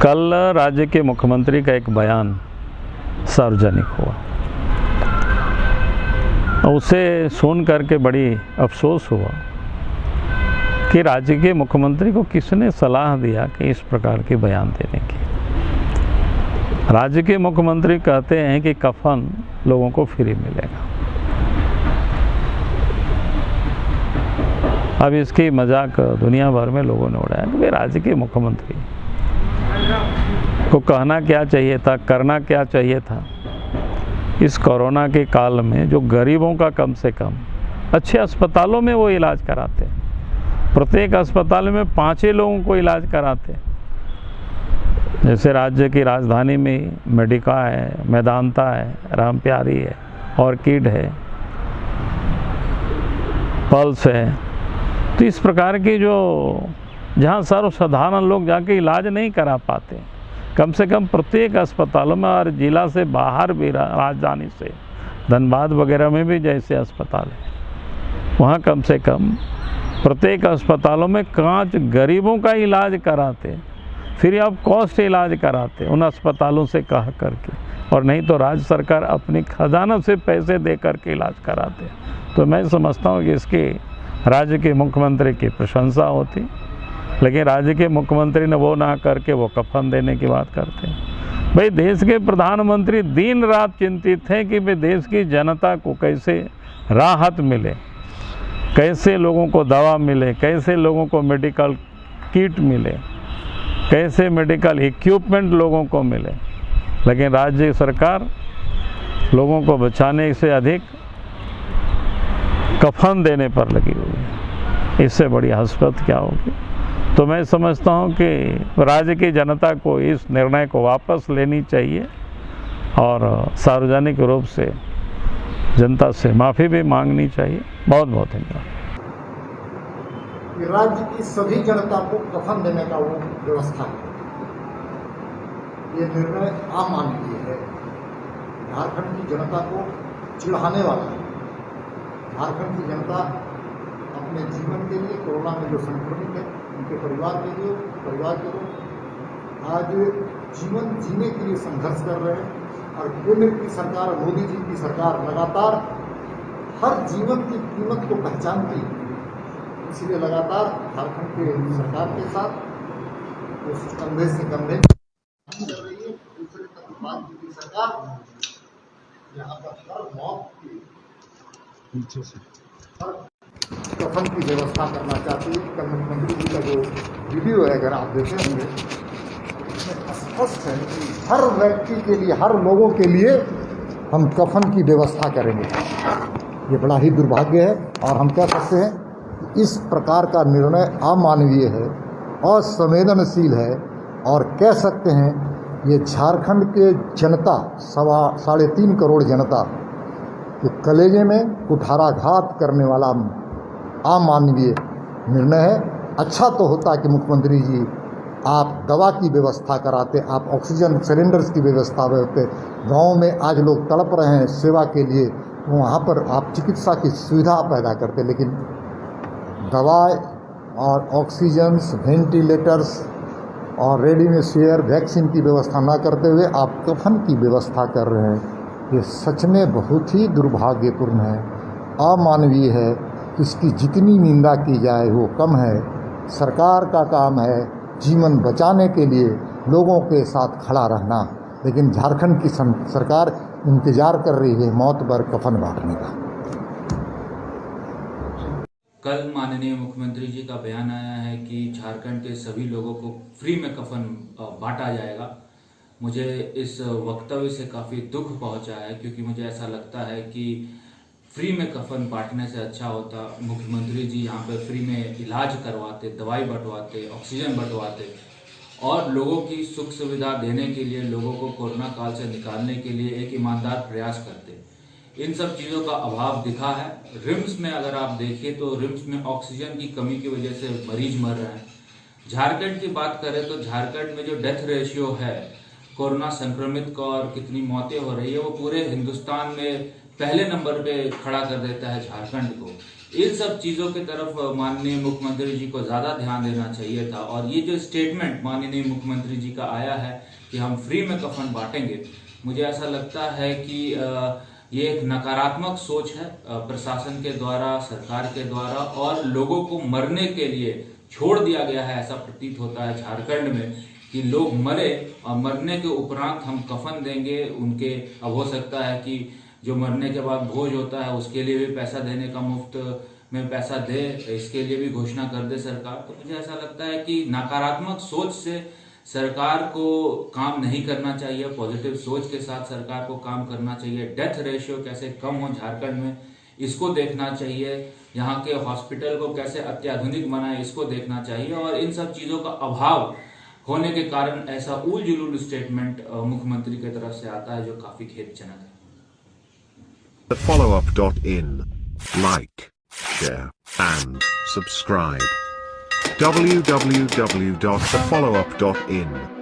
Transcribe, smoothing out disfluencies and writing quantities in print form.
कल राज्य के मुख्यमंत्री का एक बयान सार्वजनिक हुआ। उसे सुन करके बड़ी अफसोस हुआ कि राज्य के मुख्यमंत्री को किसने सलाह दिया कि इस प्रकार के बयान देने की। राज्य के मुख्यमंत्री कहते हैं कि कफन लोगों को फ्री मिलेगा। अब इसकी मजाक दुनिया भर में लोगों ने उड़ाया कि भाई राज्य के मुख्यमंत्री को कहना क्या चाहिए था, करना क्या चाहिए था। इस कोरोना के काल में जो गरीबों का कम से कम अच्छे अस्पतालों में वो इलाज कराते, प्रत्येक अस्पताल में 5 लोगों को इलाज कराते। जैसे राज्य की राजधानी में मेडिका है, मेदांता है, रामप्यारी है, ऑर्किड है, पल्स है। तो इस प्रकार की जो जहाँ सर्वसाधारण लोग जाके इलाज नहीं करा पाते, कम से कम प्रत्येक अस्पतालों में और जिला से बाहर भी राजधानी से धनबाद वगैरह में भी जैसे अस्पताल है, वहाँ कम से कम प्रत्येक अस्पतालों में 5 गरीबों का इलाज कराते, फिर आप कॉस्ट इलाज कराते उन अस्पतालों से कह करके, और नहीं तो राज्य सरकार अपनी खजाना से पैसे दे करके इलाज कराते। तो मैं समझता हूँ कि इसकी राज्य के मुख्यमंत्री की प्रशंसा होती, लेकिन राज्य के मुख्यमंत्री ने वो ना करके वो कफन देने की बात करते हैं। भाई देश के प्रधानमंत्री दिन रात चिंतित हैं कि भाई देश की जनता को कैसे राहत मिले, कैसे लोगों को दवा मिले, कैसे लोगों को मेडिकल किट मिले, कैसे मेडिकल इक्विपमेंट लोगों को मिले। लेकिन राज्य सरकार लोगों को बचाने से अधिक कफन देने पर लगी हुई है। इससे बड़ी हसरत क्या होगी। तो मैं समझता हूं कि राज्य की जनता को इस निर्णय को वापस लेनी चाहिए और सार्वजनिक रूप से जनता से माफ़ी भी मांगनी चाहिए। बहुत बहुत धन्यवाद। राज्य की सभी जनता को कफन देने का वो व्यवस्था है, ये निर्णय अमानवीय है। झारखंड की जनता को चिढ़ाने वाला है। झारखंड की जनता अपने जीवन के लिए, कोरोना में जो संक्रमित है उनके परिवार के लिए आज जीवन जीने के लिए संघर्ष कर रहे हैं। और केंद्र की सरकार, मोदी जी की सरकार लगातार हर जीवन की कीमत को पहचानती है, इसलिए लगातार झारखंड के सरकार के साथ उस कंधे से कंधे कर रही है। दूसरे तरफ राज्य की सरकार यहाँ पर हर मौत की पीछे से हर कफन की व्यवस्था करना चाहती है। कल मुख्यमंत्री जी का जो वीडियो है अगर आप देखे होंगे, इसमें स्पष्ट है कि हर व्यक्ति के लिए, हर लोगों के लिए हम कफन की व्यवस्था करेंगे। ये बड़ा ही दुर्भाग्य है और हम कह सकते हैं कि इस प्रकार का निर्णय अमानवीय है, असंवेदनशील है और कह सकते हैं ये झारखंड के जनता, 3.25 करोड़ जनता के कलेजे में कुठाराघात करने वाला अमानवीय निर्णय है। अच्छा तो होता कि मुख्यमंत्री जी आप दवा की व्यवस्था कराते, आप ऑक्सीजन सिलेंडर्स की व्यवस्था करते। गाँव में आज लोग तड़प रहे हैं सेवा के लिए, वहाँ पर आप चिकित्सा की सुविधा पैदा करते, लेकिन दवा और ऑक्सीजन, वेंटिलेटर्स और रेमडेसिविर वैक्सीन की व्यवस्था ना करते हुए आप कफन की व्यवस्था कर रहे हैं। ये सच में बहुत ही दुर्भाग्यपूर्ण है, अमानवीय है। इसकी जितनी निंदा की जाए वो कम है। सरकार का काम है जीवन बचाने के लिए लोगों के साथ खड़ा रहना, लेकिन झारखंड की सरकार इंतजार कर रही है मौत पर कफन बांटने का। कल माननीय मुख्यमंत्री जी का बयान आया है कि झारखंड के सभी लोगों को फ्री में कफन बांटा जाएगा। मुझे इस वक्तव्य से काफ़ी दुख पहुंचा है, क्योंकि मुझे ऐसा लगता है कि फ्री में कफन बांटने से अच्छा होता मुख्यमंत्री जी यहाँ पे फ्री में इलाज करवाते, दवाई बंटवाते, ऑक्सीजन बंटवाते और लोगों की सुख सुविधा देने के लिए, लोगों को कोरोना काल से निकालने के लिए एक ईमानदार प्रयास करते। इन सब चीज़ों का अभाव दिखा है। रिम्स में अगर आप देखिए तो रिम्स में ऑक्सीजन की कमी की वजह से मरीज मर रहे हैं। झारखंड की बात करें तो झारखंड में जो डेथ रेशियो है कोरोना संक्रमित का और कितनी मौतें हो रही है, वो पूरे हिंदुस्तान में पहले नंबर पे खड़ा कर देता है झारखंड को। इन सब चीजों की तरफ माननीय मुख्यमंत्री जी को ज्यादा ध्यान देना चाहिए था। और ये जो स्टेटमेंट माननीय मुख्यमंत्री जी का आया है कि हम फ्री में कफन बांटेंगे, मुझे ऐसा लगता है कि ये एक नकारात्मक सोच है प्रशासन के द्वारा, सरकार के द्वारा, और लोगों को मरने के लिए छोड़ दिया गया है। ऐसा प्रतीत होता है झारखंड में कि लोग मरे और मरने के उपरांत हम कफन देंगे उनके। अब हो सकता है कि जो मरने के बाद भोज होता है उसके लिए भी पैसा देने का, मुफ्त में पैसा दे, इसके लिए भी घोषणा कर दे सरकार। तो मुझे ऐसा लगता है कि नकारात्मक सोच से सरकार को काम नहीं करना चाहिए, पॉजिटिव सोच के साथ सरकार को काम करना चाहिए। डेथ रेशियो कैसे कम हो झारखंड में, इसको देखना चाहिए। यहाँ के हॉस्पिटल को कैसे अत्याधुनिक बनाए, इसको देखना चाहिए। और इन सब चीजों का अभाव होने के कारण ऐसा उल जुलूल स्टेटमेंट मुख्यमंत्री की तरफ से आता है, जो काफी खेदजनक है। TheFollowUp.in. Like, share, and subscribe. www.thefollowup.in